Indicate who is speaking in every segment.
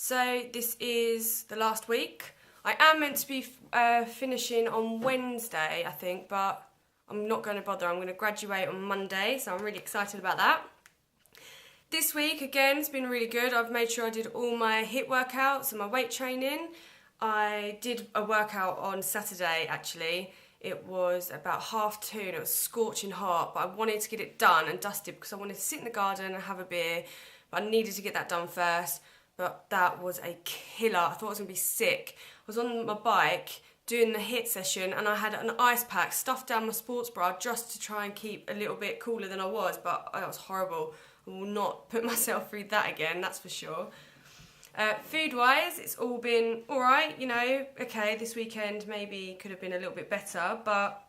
Speaker 1: So this is the last week. I am meant to be finishing on Wednesday, I think, but I'm not going to bother. I'm going to graduate on Monday, so I'm really excited about that. This week, again, it's been really good. I've made sure I did all my HIIT workouts and my weight training. I did a workout on Saturday, actually. It was about 2:30 and it was scorching hot, but I wanted to get it done and dusted because I wanted to sit in the garden and have a beer, but I needed to get that done first. But that was a killer. I thought I was going to be sick. I was on my bike doing the HIIT session and I had an ice pack stuffed down my sports bra just to try and keep a little bit cooler than I was, but that was horrible. I will not put myself through that again, that's for sure. Food-wise, it's all been alright, you know, okay, this weekend maybe could have been a little bit better, but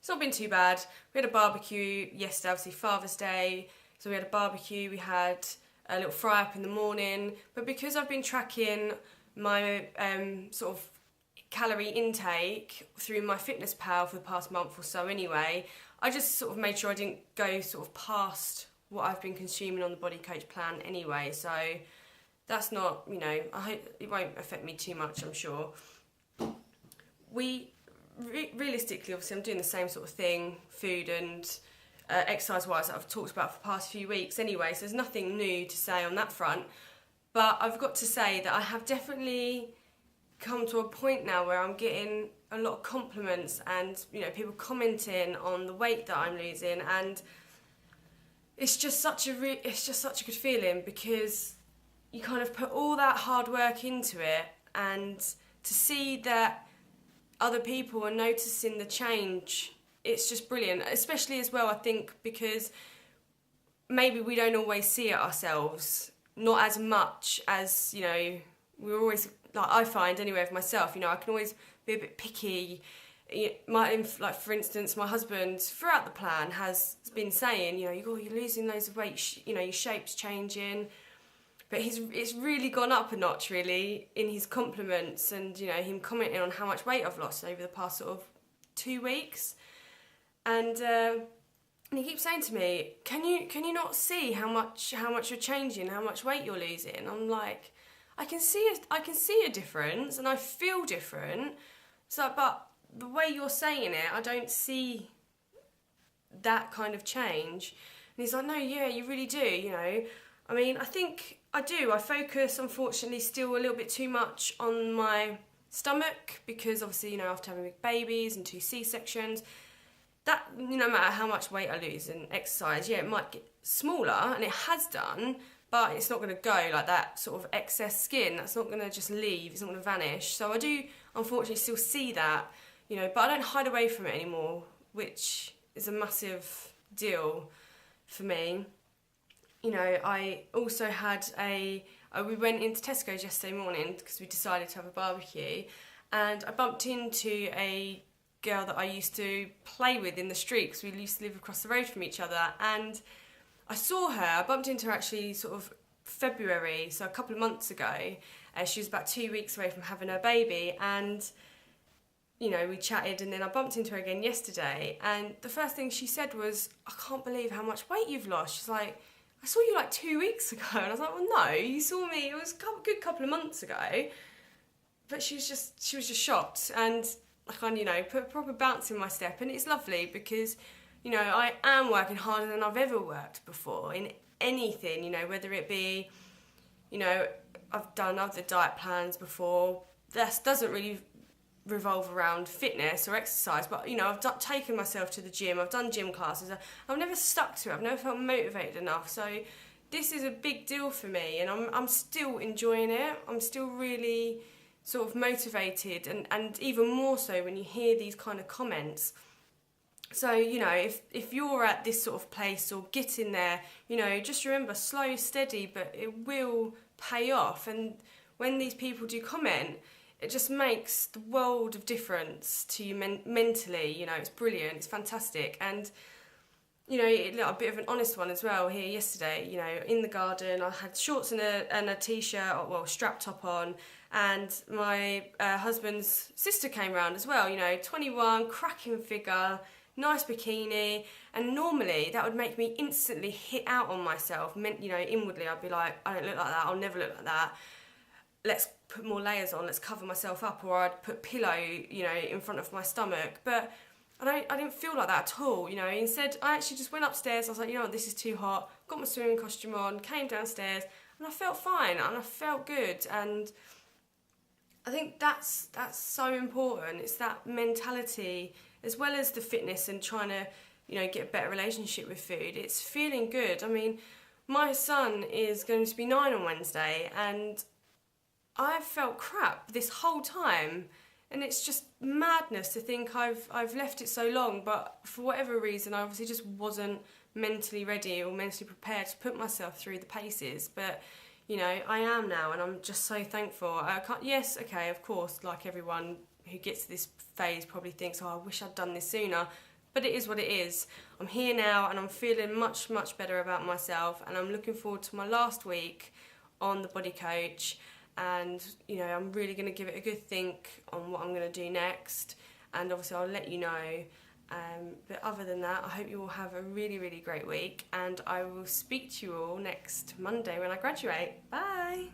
Speaker 1: it's not been too bad. We had a barbecue yesterday, obviously Father's Day, so we had a barbecue, we had a little fry-up in the morning, but because I've been tracking my sort of calorie intake through my fitness pal for the past month or so anyway, I just sort of made sure I didn't go sort of past what I've been consuming on the Body Coach plan anyway, so that's not, you know, I hope it won't affect me too much, I'm sure. Realistically, obviously, I'm doing the same sort of thing, food and exercise-wise, that I've talked about for the past few weeks anyway, so there's nothing new to say on that front. But I've got to say that I have definitely come to a point now where I'm getting a lot of compliments and, you know, people commenting on the weight that I'm losing, and it's just such a good feeling because you kind of put all that hard work into it, and to see that other people are noticing the change, it's just brilliant. Especially as well, I think, because maybe we don't always see it ourselves, not as much as, you know, we're always, like I find anyway of myself, you know, I can always be a bit picky. Like for instance, my husband throughout the plan has been saying, you know, you're losing loads of weight, you know, your shape's changing. But it's really gone up a notch, really, in his compliments and, you know, him commenting on how much weight I've lost over the past sort of 2 weeks. And he keeps saying to me, can you not see how much you're changing, how much weight you're losing? I'm like, I can see a difference and I feel different. So, but the way you're saying it, I don't see that kind of change. And he's like, no, yeah, you really do, you know. I mean, I think I do. I focus, unfortunately, still a little bit too much on my stomach because, obviously, you know, after having big babies and 2 C-sections, that, you know, no matter how much weight I lose and exercise, yeah, it might get smaller, and it has done, but it's not going to go like that sort of excess skin. That's not going to just leave. It's not going to vanish. So I do, unfortunately, still see that, you know, but I don't hide away from it anymore, which is a massive deal for me. You know, I also had we went into Tesco's yesterday morning because we decided to have a barbecue, and I bumped into a girl that I used to play with in the street because we used to live across the road from each other, and I saw her. I bumped into her actually sort of February, so a couple of months ago. She was about 2 weeks away from having her baby, and, you know, we chatted, and then I bumped into her again yesterday, and the first thing she said was, I can't believe how much weight you've lost. She's like, I saw you like 2 weeks ago. And I was like, well, no, you saw me, it was a good couple of months ago. But she was just shocked, and I kind of, you know, put a proper bounce in my step. And it's lovely because, you know, I am working harder than I've ever worked before in anything, you know, whether it be, you know, I've done other diet plans before. That doesn't really revolve around fitness or exercise, but, you know, I've taken myself to the gym, I've done gym classes, I've never stuck to it, I've never felt motivated enough, so this is a big deal for me, and I'm still enjoying it. I'm still really sort of motivated, and even more so when you hear these kind of comments. So, you know, if you're at this sort of place or getting there, you know, just remember, slow, steady, but it will pay off. And when these people do comment, it just makes the world of difference to you mentally. You know, it's brilliant, it's fantastic. And, you know, a bit of an honest one as well here yesterday, you know, in the garden, I had shorts and a t-shirt, well, strap top on, and my husband's sister came round as well, you know, 21, cracking figure, nice bikini, and normally that would make me instantly hit out on myself. You know, inwardly I'd be like, I don't look like that, I'll never look like that. Let's put more layers on, let's cover myself up, or I'd put pillow, you know, in front of my stomach. But I didn't feel like that at all, you know. Instead, I actually just went upstairs. I was like, you know what, this is too hot. Got my swimming costume on, came downstairs, and I felt fine, and I felt good. And I think that's so important. It's that mentality, as well as the fitness and trying to, you know, get a better relationship with food. It's feeling good. I mean, my son is going to be 9 on Wednesday, and I've felt crap this whole time, and it's just madness to think I've left it so long. But for whatever reason, I obviously just wasn't mentally ready or mentally prepared to put myself through the paces. But you know, I am now, and I'm just so thankful. Yes, okay, of course, like everyone who gets to this phase probably thinks, oh, I wish I'd done this sooner. But it is what it is. I'm here now, and I'm feeling much, much better about myself, and I'm looking forward to my last week on the body coach. And, you know, I'm really going to give it a good think on what I'm going to do next. And obviously I'll let you know. But other than that, I hope you all have a really, really great week. And I will speak to you all next Monday when I graduate. Bye!